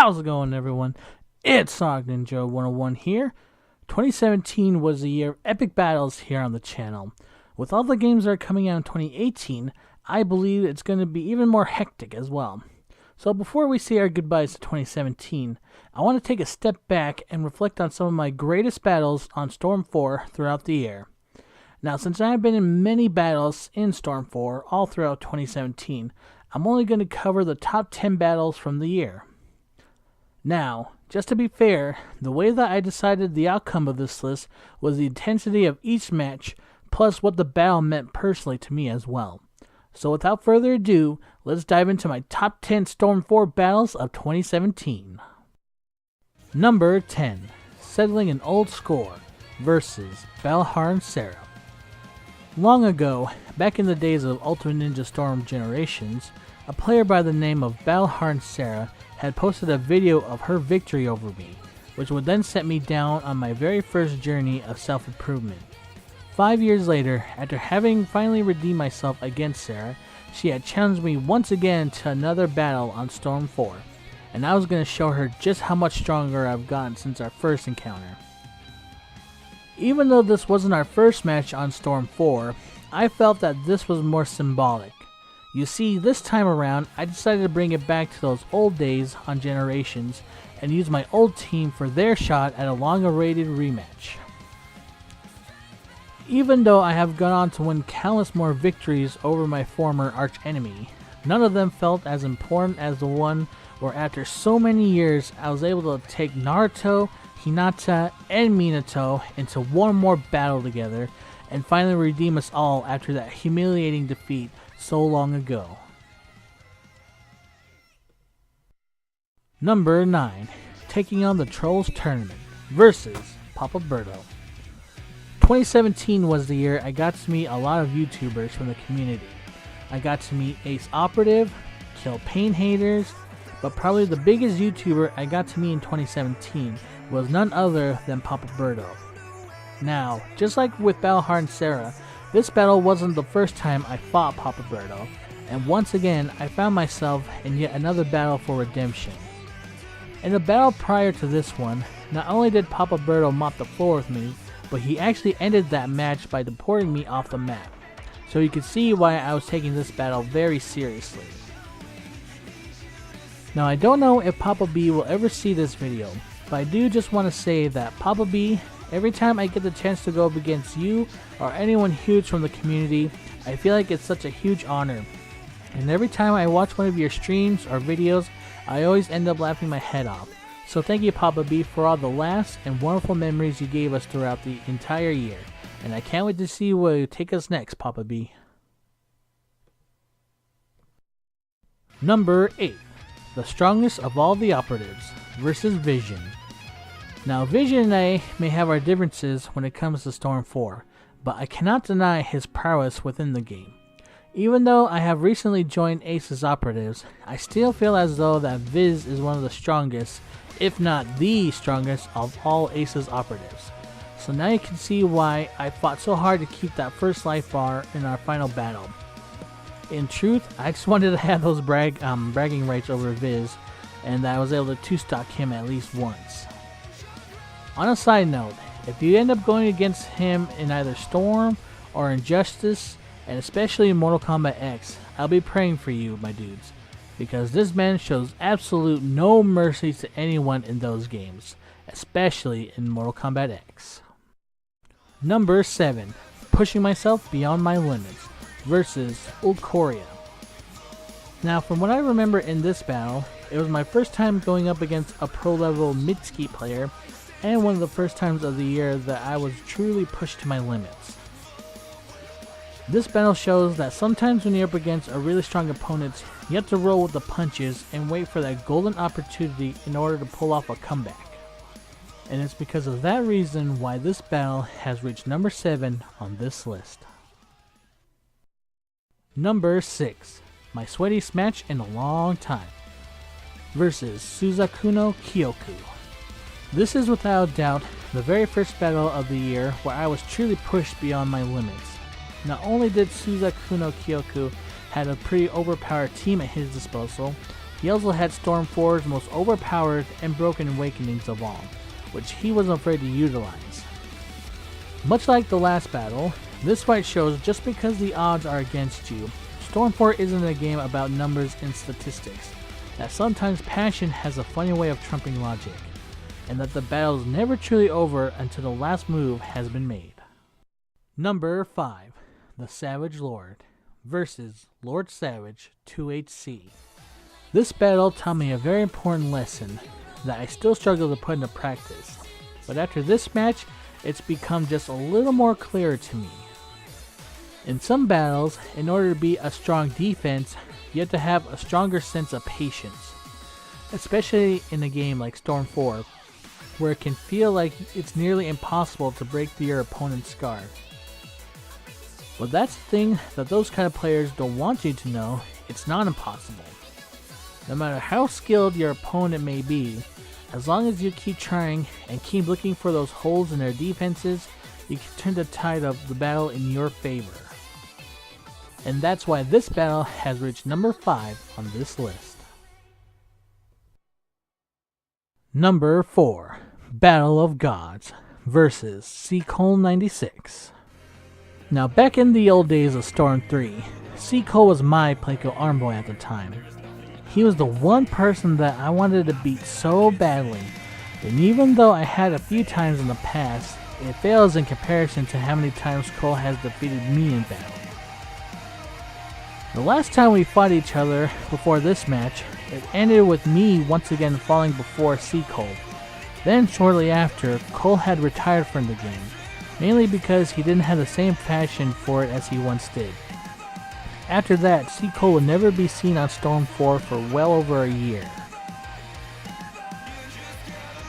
How's it going, everyone? It's SonicNinja101 here. 2017 was the year of epic battles here on the channel. With all the games that are coming out in 2018, I believe it's going to be even more hectic as well. So before we say our goodbyes to 2017, I want to take a step back and reflect on some of my greatest battles on Storm 4 throughout the year. Now, since I have been in many battles in Storm 4 all throughout 2017, I'm only going to cover the top 10 battles from the year. Now, just to be fair, the way that I decided the outcome of this list was the intensity of each match, plus what the battle meant personally to me as well. So without further ado, let's dive into my top 10 Storm 4 battles of 2017. Number 10. Settling an Old Score versus Balharn Sarah. Long ago, back in the days of Ultimate Ninja Storm Generations, a player by the name of Balharn Sarah had posted a video of her victory over me, which would then set me down on my very first journey of self-improvement. 5 years later, after having finally redeemed myself against Sarah, she had challenged me once again to another battle on Storm 4, and I was going to show her just how much stronger I've gotten since our first encounter. Even though this wasn't our first match on Storm 4, I felt that this was more symbolic. You see, this time around, I decided to bring it back to those old days on Generations and use my old team for their shot at a long-awaited rematch. Even though I have gone on to win countless more victories over my former archenemy, none of them felt as important as the one where after so many years I was able to take Naruto, Hinata, and Minato into one more battle together and finally redeem us all after that humiliating defeat so long ago. Number 9. Taking on the Trolls Tournament versus Papa Berto. 2017 was the year I got to meet a lot of YouTubers from the community. I got to meet Ace Operative, Kill Pain Haters, but probably the biggest YouTuber I got to meet in 2017 was none other than Papa Berto. Now, just like with Balharn Sarah, this battle wasn't the first time I fought Papa Berto, and once again I found myself in yet another battle for redemption. In the battle prior to this one, not only did Papa Berto mop the floor with me, but he actually ended that match by deporting me off the map, so you can see why I was taking this battle very seriously. Now, I don't know if Papa B will ever see this video, but I do just want to say that Papa B, every time I get the chance to go up against you or anyone huge from the community, I feel like it's such a huge honor. And every time I watch one of your streams or videos, I always end up laughing my head off. So thank you, Papa B, for all the laughs and wonderful memories you gave us throughout the entire year. And I can't wait to see where you take us next, Papa B. Number 8. The strongest of all the operatives versus Vision. Now, Vision and I may have our differences when it comes to Storm 4, but I cannot deny his prowess within the game. Even though I have recently joined Ace's operatives, I still feel as though that Viz is one of the strongest, if not the strongest, of all Ace's operatives. So now you can see why I fought so hard to keep that first life bar in our final battle. In truth, I just wanted to have those bragging rights over Viz, and that I was able to 2-stock him at least once. On a side note, if you end up going against him in either Storm or Injustice, and especially in Mortal Kombat X, I'll be praying for you, my dudes, because this man shows absolute no mercy to anyone in those games, especially in Mortal Kombat X. Number 7. Pushing myself beyond my limits versus Ulcoria. Now, from what I remember in this battle, it was my first time going up against a pro-level Mitsuki player, and one of the first times of the year that I was truly pushed to my limits. This battle shows that sometimes when you're up against a really strong opponent, you have to roll with the punches and wait for that golden opportunity in order to pull off a comeback. And it's because of that reason why this battle has reached number 7 on this list. Number 6. My sweatiest match in a long time versus Suzakuno Kyoku. This is without doubt the very first battle of the year where I was truly pushed beyond my limits. Not only did Suzakuno Kyoku had a pretty overpowered team at his disposal, He also had Storm 4's most overpowered and broken awakenings of all, which he wasn't afraid to utilize. Much like the last battle, this fight shows just because the odds are against you, Storm 4 isn't a game about numbers and statistics, that sometimes passion has a funny way of trumping logic, and that the battle is never truly over until the last move has been made. Number 5. The Savage Lord versus Lord Savage 2HC. This battle taught me a very important lesson that I still struggle to put into practice, but after this match, it's become just a little more clear to me. In some battles, in order to beat a strong defense, you have to have a stronger sense of patience, especially in a game like Storm 4, where it can feel like it's nearly impossible to break through your opponent's guard. But that's the thing that those kind of players don't want you to know, it's not impossible. No matter how skilled your opponent may be, as long as you keep trying and keep looking for those holes in their defenses, you can turn the tide of the battle in your favor. And that's why this battle has reached number 5 on this list. Number 4. Battle of Gods versus C-Cole96. Now back in the old days of Storm 3, C-Cole was my Playco arm boy at the time. He was the one person that I wanted to beat so badly, and even though I had a few times in the past, it fails in comparison to how many times Cole has defeated me in battle. The last time we fought each other before this match, it ended with me once again falling before C-Cole. Then shortly after, Cole had retired from the game, mainly because he didn't have the same passion for it as he once did. After that, C-Cole would never be seen on Storm 4 for well over a year.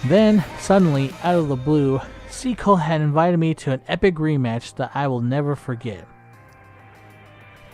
Then, suddenly, out of the blue, C-Cole had invited me to an epic rematch that I will never forget.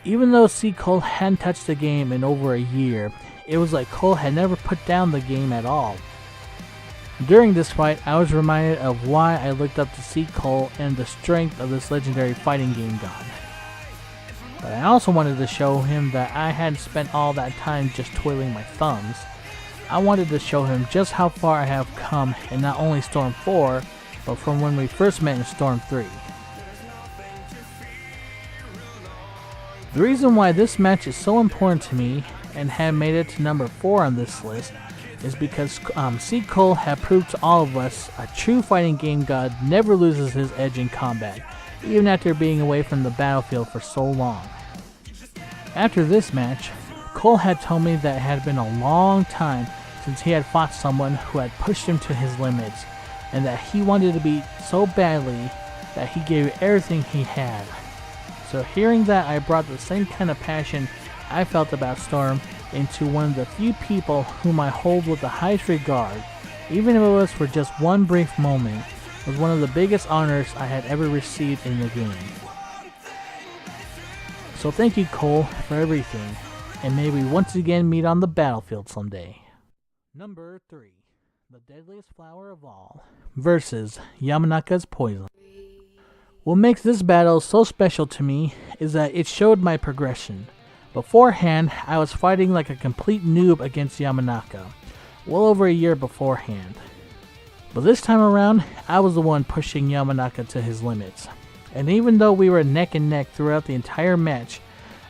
Even though C-Cole hadn't touched the game in over a year, it was like Cole had never put down the game at all. During this fight, I was reminded of why I looked up to C-Cole and the strength of this legendary fighting game god. But I also wanted to show him that I hadn't spent all that time just twiddling my thumbs. I wanted to show him just how far I have come in not only Storm 4, but from when we first met in Storm 3. The reason why this match is so important to me and had made it to number 4 on this list is because C-Cole had proved to all of us a true fighting game god never loses his edge in combat, even after being away from the battlefield for so long. After this match, Cole had told me that it had been a long time since he had fought someone who had pushed him to his limits, and that he wanted to beat so badly that he gave everything he had. So hearing that, I brought the same kind of passion I felt about Storm into one of the few people whom I hold with the highest regard, even if it was for just one brief moment. Was one of the biggest honors I had ever received in the game. So thank you, Cole, for everything, and may we once again meet on the battlefield someday. Number 3. The Deadliest Flower of All versus Yamanaka's Poison. What makes this battle so special to me is that it showed my progression. Beforehand, I was fighting like a complete noob against Yamanaka, well over a year beforehand. But this time around, I was the one pushing Yamanaka to his limits. And even though we were neck and neck throughout the entire match,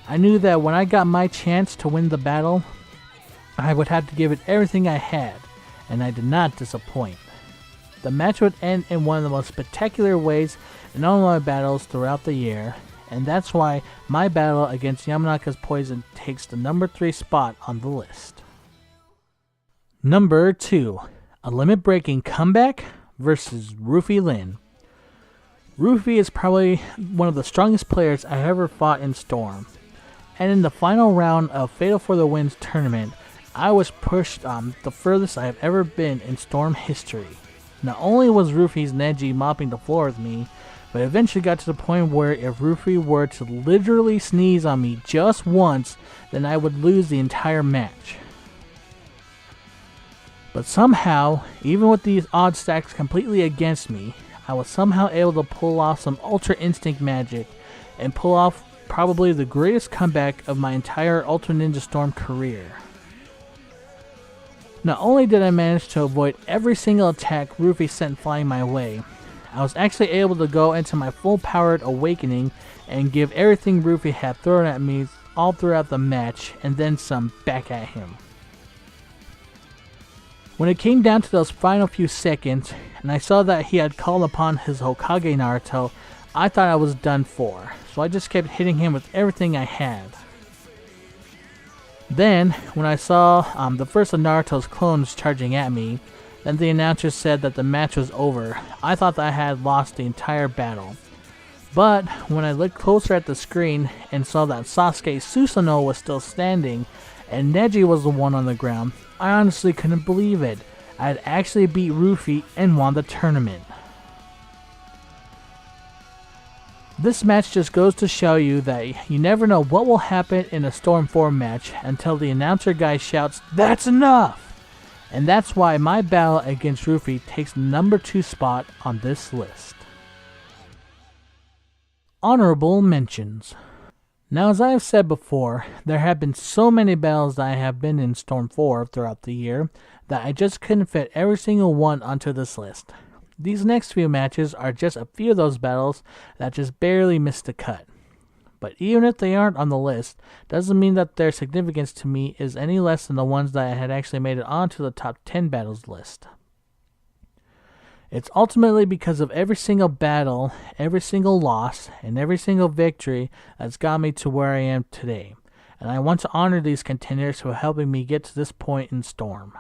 I knew that when I got my chance to win the battle, I would have to give it everything I had, and I did not disappoint. The match would end in one of the most spectacular ways in all my battles throughout the year, and that's why my battle against Yamanaka's Poison takes the number 3 spot on the list. Number 2. A limit-breaking comeback versus Rufy Lin. Rufy is probably one of the strongest players I ever fought in Storm. And in the final round of Fatal for the Win's tournament, I was pushed the furthest I have ever been in Storm history. Not only was Rufy's Neji mopping the floor with me, but eventually got to the point where if Rufy were to literally sneeze on me just once, then I would lose the entire match. But somehow, even with these odds stacked completely against me, I was somehow able to pull off some Ultra Instinct magic and pull off probably the greatest comeback of my entire Ultra Ninja Storm career. Not only did I manage to avoid every single attack RWBY sent flying my way, I was actually able to go into my full-powered awakening and give everything RWBY had thrown at me all throughout the match, and then some back at him. When it came down to those final few seconds, and I saw that he had called upon his Hokage Naruto, I thought I was done for, so I just kept hitting him with everything I had. Then, when I saw the first of Naruto's clones charging at me, then the announcer said that the match was over. I thought that I had lost the entire battle. But when I looked closer at the screen and saw that Sasuke Susanoo was still standing and Neji was the one on the ground, I honestly couldn't believe it. I had actually beat RWBY and won the tournament. This match just goes to show you that you never know what will happen in a Storm 4 match until the announcer guy shouts, "That's enough!" And that's why my battle against RWBY takes the number 2 spot on this list. Honorable mentions. Now, as I have said before, there have been so many battles that I have been in Storm 4 throughout the year that I just couldn't fit every single one onto this list. These next few matches are just a few of those battles that just barely missed the cut. But even if they aren't on the list, doesn't mean that their significance to me is any less than the ones that had actually made it onto the top 10 battles list. It's ultimately because of every single battle, every single loss, and every single victory that's got me to where I am today. And I want to honor these contenders who are helping me get to this point in Storm.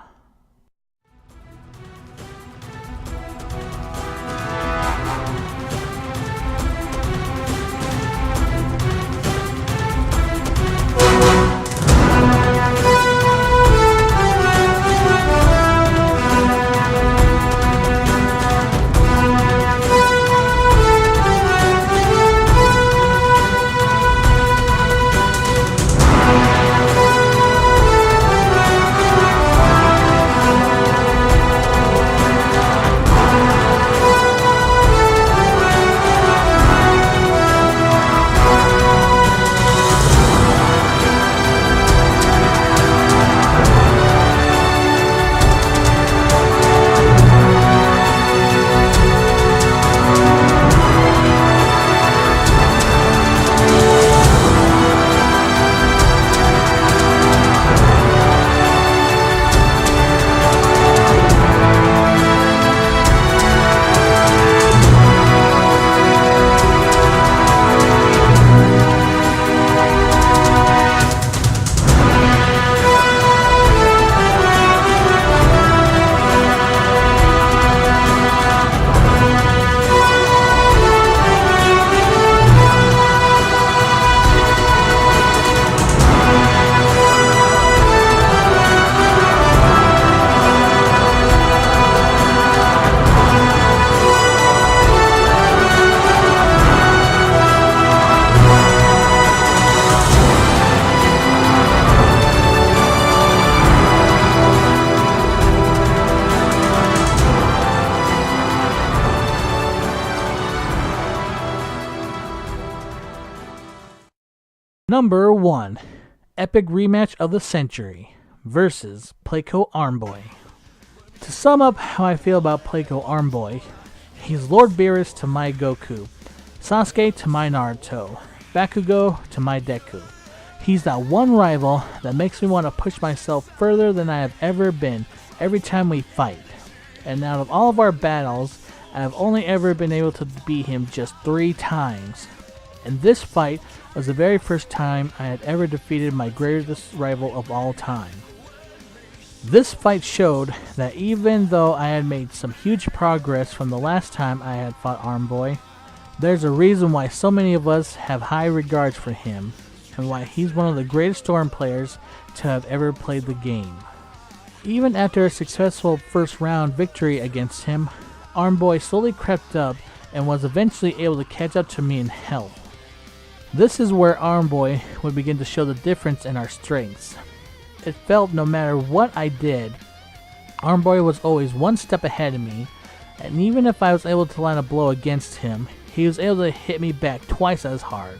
Number 1. Epic Rematch of the Century versus Playco Armboy. To sum up how I feel about Playco Armboy, he's Lord Beerus to my Goku, Sasuke to my Naruto, Bakugo to my Deku. He's that one rival that makes me want to push myself further than I have ever been every time we fight. And out of all of our battles, I have only ever been able to beat him just 3 times. And this fight was the very first time I had ever defeated my greatest rival of all time. This fight showed that even though I had made some huge progress from the last time I had fought Armboy, there's a reason why so many of us have high regards for him, and why he's one of the greatest Storm players to have ever played the game. Even after a successful first round victory against him, Armboy slowly crept up and was eventually able to catch up to me in health. This is where Armboy would begin to show the difference in our strengths. It felt no matter what I did, Armboy was always one step ahead of me, and even if I was able to land a blow against him, he was able to hit me back twice as hard.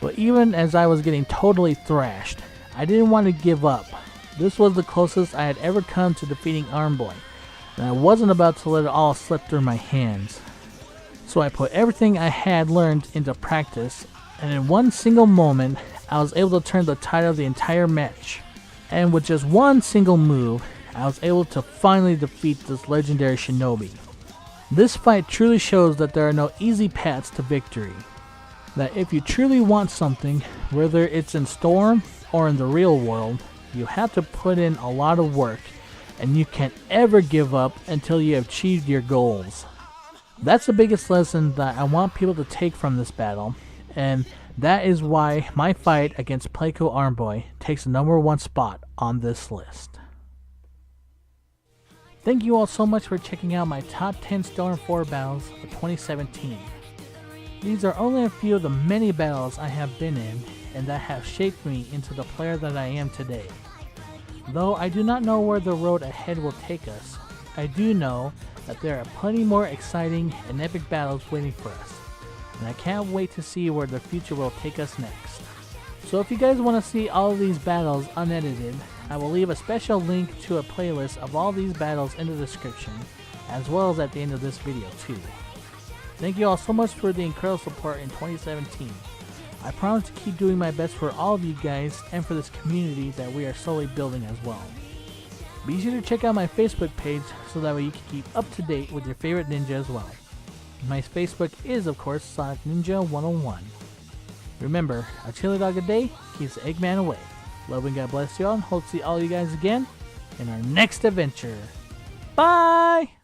But even as I was getting totally thrashed, I didn't want to give up. This was the closest I had ever come to defeating RWBY, and I wasn't about to let it all slip through my hands. So I put everything I had learned into practice, and in one single moment, I was able to turn the tide of the entire match. And with just one single move, I was able to finally defeat this legendary shinobi. This fight truly shows that there are no easy paths to victory. That if you truly want something, whether it's in Storm or in the real world, you have to put in a lot of work, and you can't ever give up until you have achieved your goals. That's the biggest lesson that I want people to take from this battle, and that is why my fight against Playco RWBY takes the #1 spot on this list. Thank you all so much for checking out my top 10 Storm 4 battles of 2017. These are only a few of the many battles I have been in and that have shaped me into the player that I am today. Though I do not know where the road ahead will take us, I do know that there are plenty more exciting and epic battles waiting for us, and I can't wait to see where the future will take us next. So if you guys want to see all of these battles unedited, I will leave a special link to a playlist of all these battles in the description, as well as at the end of this video too. Thank you all so much for the incredible support in 2017. I promise to keep doing my best for all of you guys and for this community that we are slowly building as well. Be sure to check out my Facebook page so that way you can keep up to date with your favorite ninja as well. My Facebook is of course SonicNinja101. Remember, a chili dog a day keeps the Eggman away. Love and God bless you all, and hope to see all you guys again in our next adventure. Bye!